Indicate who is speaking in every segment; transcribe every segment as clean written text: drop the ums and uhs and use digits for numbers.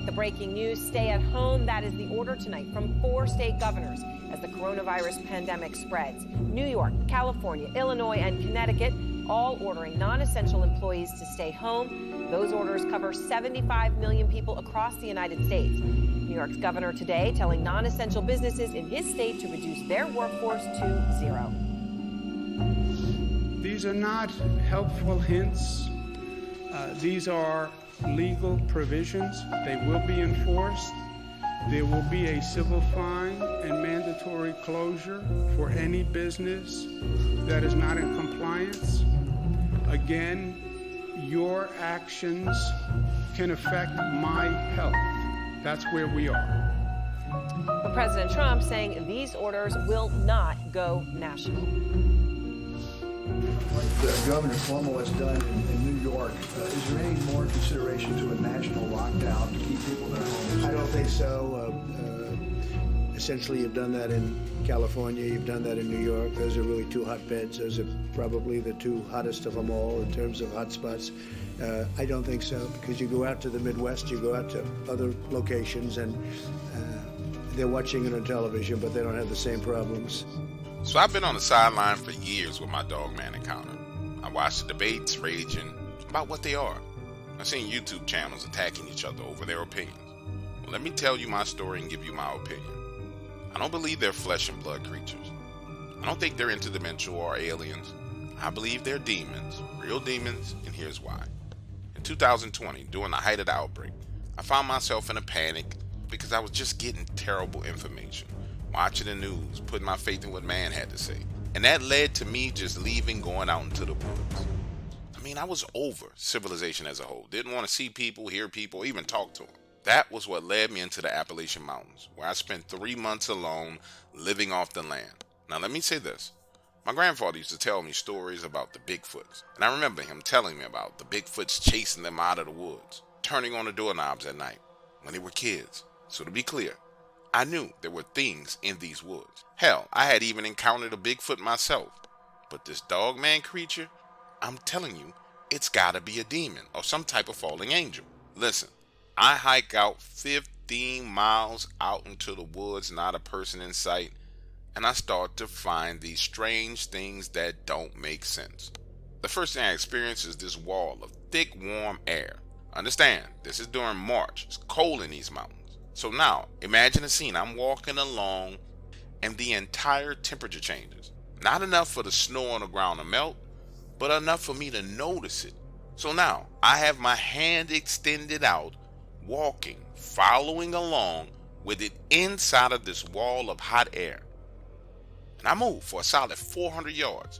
Speaker 1: The breaking news, stay at home. That is the order tonight from 4 state governors as the coronavirus pandemic spreads. New York, California, Illinois, and Connecticut all ordering non-essential employees to stay home. Those orders cover 75 million people across the United States. New York's governor today telling non-essential businesses in his state to reduce their workforce to 0.
Speaker 2: These are not helpful hints. These are legal provisions. They will be enforced. There will be a civil fine and mandatory closure for any business that is not in compliance. Again, your actions can affect my health. That's where we are.
Speaker 1: But President Trump saying these orders will not go national.
Speaker 3: What Governor Cuomo has done in New York, is there any more consideration to a national lockdown to keep people in their homes?
Speaker 4: I don't think so. Essentially, you've done that in California, you've done that in New York. Those are really 2 hotbeds. Those are probably the 2 hottest of them all in terms of hotspots. I don't think so, because you go out to the Midwest, you go out to other locations, and they're watching it on television, but they don't have the same problems.
Speaker 5: So I've been on the sideline for years with my Dogman encounter. I watched the debates raging about what they are. I've seen YouTube channels attacking each other over their opinions. Well, let me tell you my story and give you my opinion. I don't believe they're flesh and blood creatures. I don't think they're interdimensional or aliens. I believe they're demons, real demons, and here's why. In 2020, during the height of the outbreak, I found myself in a panic because I was just getting terrible information. Watching the news, putting my faith in what man had to say. And that led to me just leaving, going out into the woods. I mean, I was over civilization as a whole. Didn't want to see people, hear people, even talk to them. That was what led me into the Appalachian Mountains, where I spent 3 months alone, living off the land. Now let me say this. My grandfather used to tell me stories about the Bigfoots. And I remember him telling me about the Bigfoots chasing them out of the woods, turning on the doorknobs at night, when they were kids. So to be clear, I knew there were things in these woods. Hell, I had even encountered a Bigfoot myself. But this Dogman creature, I'm telling you, it's gotta be a demon or some type of falling angel. Listen, I hike out 15 miles out into the woods, not a person in sight, and I start to find these strange things that don't make sense. The first thing I experience is this wall of thick, warm air. Understand, this is during March. It's cold in these mountains. So now, imagine a scene. I'm walking along and the entire temperature changes. Not enough for the snow on the ground to melt, but enough for me to notice it. So now, I have my hand extended out, walking, following along with it inside of this wall of hot air. And I move for a solid 400 yards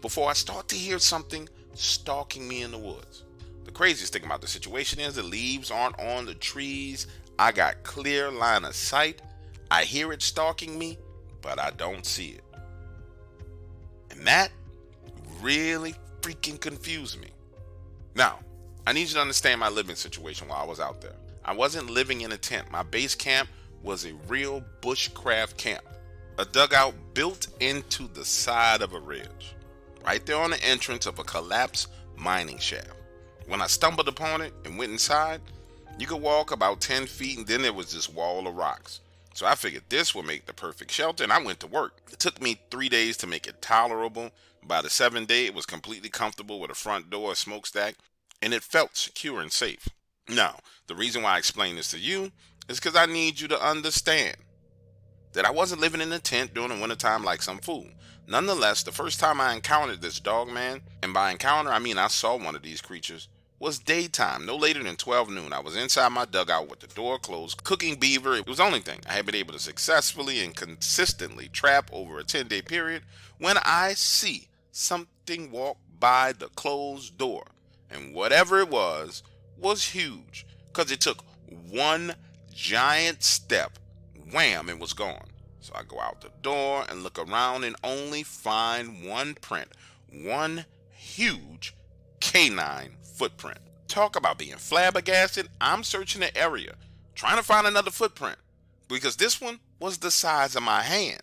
Speaker 5: before I start to hear something stalking me in the woods. The craziest thing about the situation is the leaves aren't on the trees. I got clear line of sight. I hear it stalking me, but I don't see it. And that really freaking confused me. Now, I need you to understand my living situation while I was out there. I wasn't living in a tent. My base camp was a real bushcraft camp. A dugout built into the side of a ridge, right there on the entrance of a collapsed mining shaft. When I stumbled upon it and went inside, you could walk about 10 feet and then there was this wall of rocks. So I figured this would make the perfect shelter and I went to work. It took me 3 days to make it tolerable. By the 7th day, it was completely comfortable with a front door, a smokestack, and it felt secure and safe. Now, the reason why I explain this to you is because I need you to understand that I wasn't living in a tent during the wintertime like some fool. Nonetheless, the first time I encountered this Dogman, and by encounter I mean I saw one of these creatures, was daytime, no later than 12 noon. I was inside my dugout with the door closed, cooking beaver. It was the only thing I had been able to successfully and consistently trap over a 10-day period when I see something walk by the closed door. And whatever it was huge, because it took one giant step, wham, it was gone. So I go out the door and look around and only find one print, one huge canine footprint. Talk about being flabbergasted. I'm searching the area, trying to find another footprint, because this one was the size of my hand.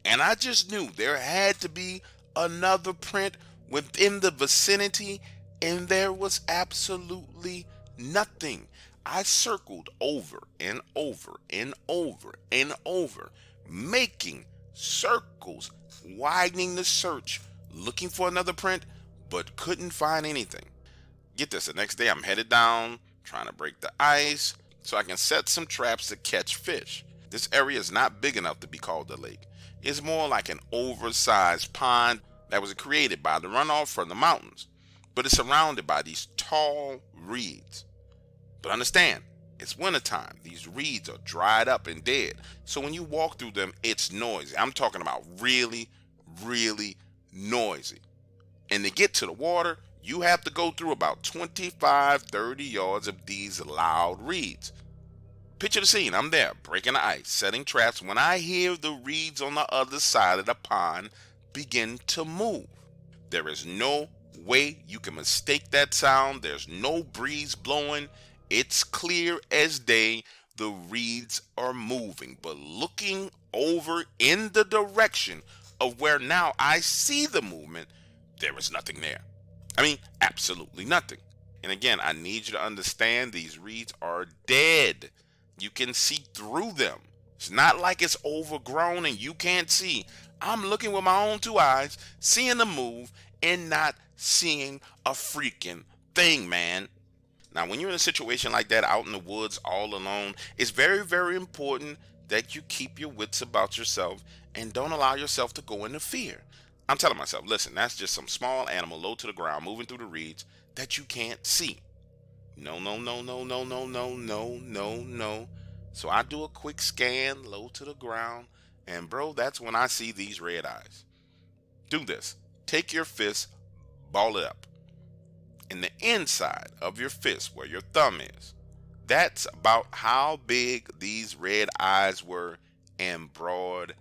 Speaker 5: And I just knew there had to be another print within the vicinity, and there was absolutely nothing. I circled over and over and over and over, making circles, widening the search, looking for another print, but couldn't find anything. Get this, the next day I'm headed down, trying to break the ice so I can set some traps to catch fish. This area is not big enough to be called a lake. It's more like an oversized pond that was created by the runoff from the mountains, but it's surrounded by these tall reeds. But understand, it's wintertime. These reeds are dried up and dead. So when you walk through them, it's noisy. I'm talking about really, really noisy. And to get to the water, you have to go through about 25, 30 yards of these loud reeds. Picture the scene. I'm there, breaking the ice, setting traps, when I hear the reeds on the other side of the pond begin to move. There is no way you can mistake that sound. There's no breeze blowing. It's clear as day. The reeds are moving, but looking over in the direction of where now I see the movement, there is nothing there. I mean, absolutely nothing. And again, I need you to understand these reeds are dead. You can see through them. It's not like it's overgrown and you can't see. I'm looking with my own two eyes, seeing them move and not seeing a freaking thing, man. Now, when you're in a situation like that out in the woods all alone, it's very, very important that you keep your wits about yourself and don't allow yourself to go into fear. I'm telling myself, listen, that's just some small animal low to the ground moving through the reeds that you can't see. No, no, no, no, no, no, no, no, no, no. So I do a quick scan low to the ground, and bro, that's when I see these red eyes. Do this. Take your fist, ball it up. In the inside of your fist, where your thumb is, that's about how big these red eyes were in broad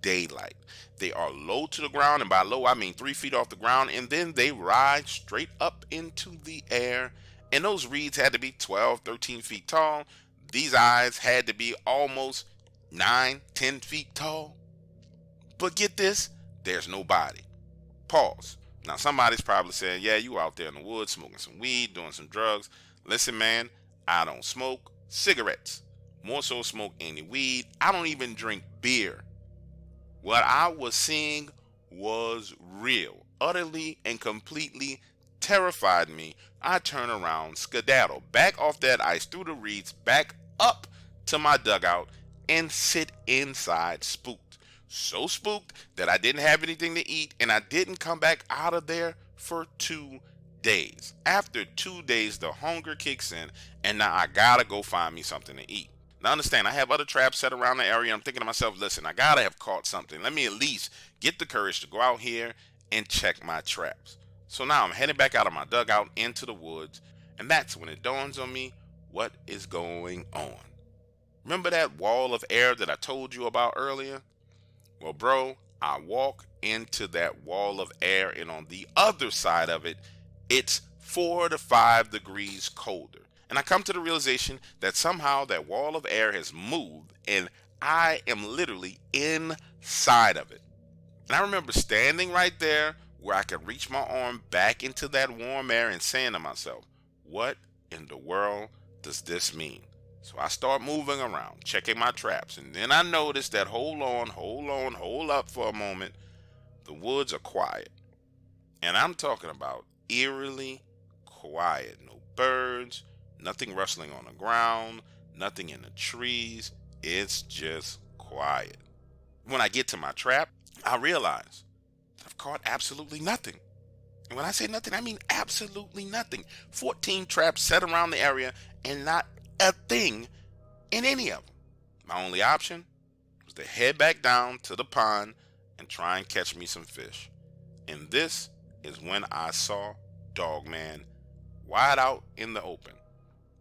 Speaker 5: daylight. They are low to the ground, and by low I mean 3 feet off the ground, and then they rise straight up into the air. And those reeds had to be 12, 13 feet tall. These eyes had to be almost 9, 10 feet tall. But get this, there's no body. Pause. Now somebody's probably saying, yeah, you out there in the woods smoking some weed, doing some drugs. Listen, man, I don't smoke cigarettes. More so smoke any weed. I don't even drink beer. What I was seeing was real, utterly and completely terrified me. I turn around, skedaddle, back off that ice, through the reeds, back up to my dugout, and sit inside spooked. So spooked that I didn't have anything to eat, and I didn't come back out of there for 2 days. After 2 days, the hunger kicks in, and now I gotta go find me something to eat. Now understand, I have other traps set around the area. I'm thinking to myself, listen, I gotta have caught something. Let me at least get the courage to go out here and check my traps. So now I'm heading back out of my dugout into the woods, and that's when it dawns on me what is going on. Remember that wall of air that I told you about earlier? Well, bro, I walk into that wall of air, and on the other side of it, it's 4 to 5 degrees colder. And I come to the realization that somehow that wall of air has moved, and I am literally inside of it. And I remember standing right there where I could reach my arm back into that warm air and saying to myself, what in the world does this mean? So I start moving around, checking my traps, and then I notice that hold up for a moment, the woods are quiet. And I'm talking about eerily quiet. No birds, nothing rustling on the ground, nothing in the trees. It's just quiet. When I get to my trap, I realize that I've caught absolutely nothing. And when I say nothing, I mean absolutely nothing. 14 traps set around the area and not a thing in any of them. My only option was to head back down to the pond and try and catch me some fish. And this is when I saw Dogman wide out in the open.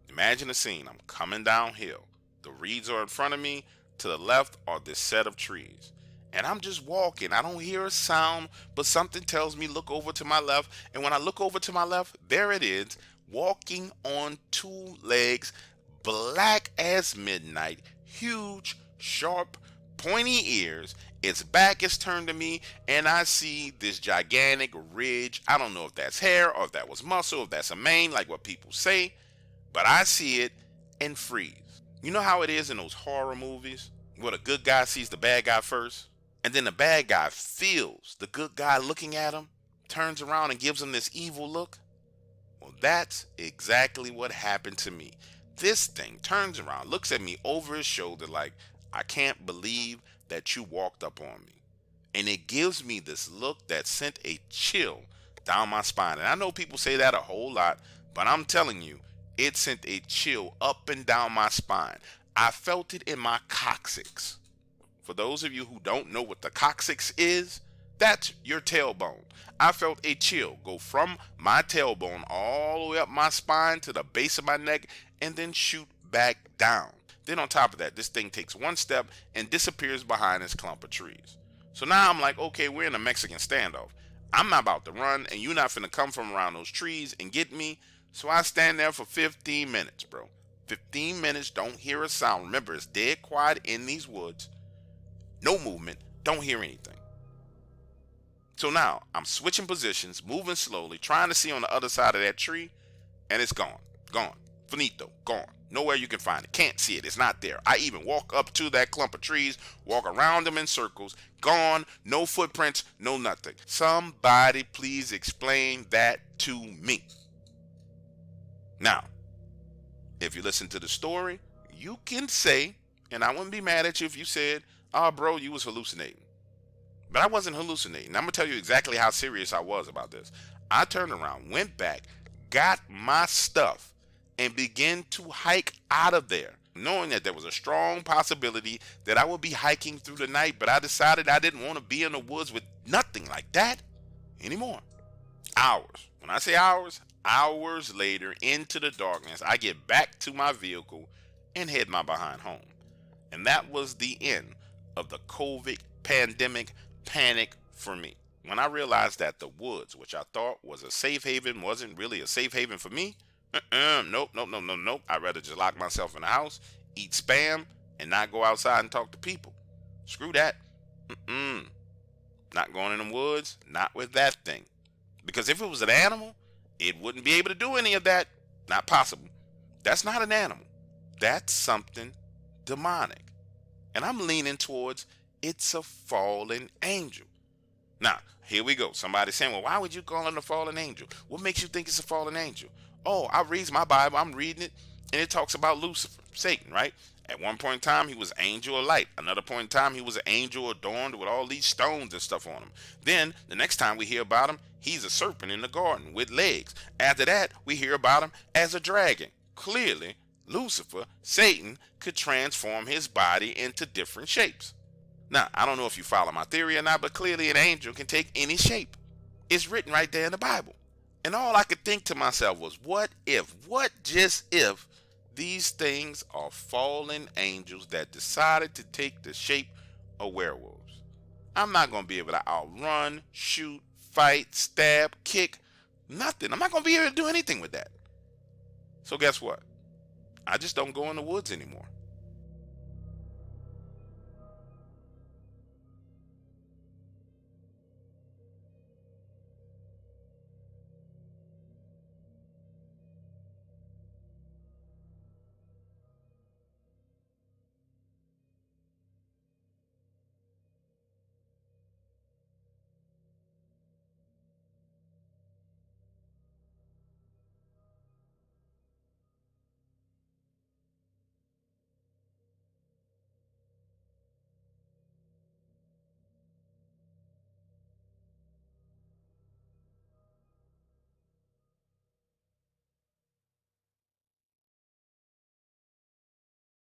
Speaker 5: Imagine the scene. I'm coming downhill. The reeds are in front of me. To the left are this set of trees. And I'm just walking. I don't hear a sound, but something tells me look over to my left. And when I look over to my left, there it is, walking on 2 legs, black as midnight, huge, sharp, pointy ears. Its back is turned to me, and I see this gigantic ridge. I don't know if that's hair or if that was muscle, if that's a mane, like what people say, but but I see it and freeze. You know how it is in those horror movies where the good guy sees the bad guy first, and then the bad guy feels the good guy looking at him, turns around and gives him this evil look? Well, that's exactly what happened to me. This thing turns around, looks at me over his shoulder like, I can't believe that you walked up on me. And it gives me this look that sent a chill down my spine. And I know people say that a whole lot, but I'm telling you, it sent a chill up and down my spine. I felt it in my coccyx. For those of you who don't know what the coccyx is, that's your tailbone. I felt a chill go from my tailbone all the way up my spine to the base of my neck and then shoot back down. Then on top of that, this thing takes one step and disappears behind this clump of trees. So now I'm like, okay, we're in a Mexican standoff. I'm not about to run and you're not finna come from around those trees and get me. So I stand there for 15 minutes, bro. 15 minutes, don't hear a sound. Remember, it's dead quiet in these woods. No movement, don't hear anything. So now I'm switching positions, moving slowly, trying to see on the other side of that tree, and it's gone. Gone. Finito. Gone. Nowhere you can find it. Can't see it. It's not there. I even walk up to that clump of trees, walk around them in circles. Gone. No footprints. No nothing. Somebody please explain that to me. Now, if you listen to the story, you can say, and I wouldn't be mad at you if you said, oh, bro, you was hallucinating. But I wasn't hallucinating. I'm going to tell you exactly how serious I was about this. I turned around, went back, got my stuff, and began to hike out of there, knowing that there was a strong possibility that I would be hiking through the night, but I decided I didn't want to be in the woods with nothing like that anymore. Hours. When I say hours, hours later into the darkness, I get back to my vehicle and head my behind home. And that was the end of the COVID pandemic panic for me. When I realized that the woods, which I thought was a safe haven, wasn't really a safe haven for me. Nope. I'd rather just lock myself in the house, eat Spam, and not go outside and talk to people. Screw that. Not going in the woods, not with that thing. Because if it was an animal, it wouldn't be able to do any of that. Not possible. That's not an animal. That's something demonic. And I'm leaning towards it's a fallen angel. Now, here we go. Somebody saying, well, why would you call it a fallen angel? What makes you think it's a fallen angel? Oh, I read my Bible. I'm reading it, and it talks about Lucifer, Satan, right? At one point in time, he was angel of light. Another point in time, he was an angel adorned with all these stones and stuff on him. Then, the next time we hear about him, he's a serpent in the garden with legs. After that, we hear about him as a dragon. Clearly, Lucifer, Satan, could transform his body into different shapes. Now, I don't know if you follow my theory or not, but clearly an angel can take any shape. It's written right there in the Bible. And all I could think to myself was, what just if these things are fallen angels that decided to take the shape of werewolves? I'm not going to be able to outrun, shoot, fight, stab, kick, nothing. I'm not going to be able to do anything with that. So guess what? I just don't go in the woods anymore.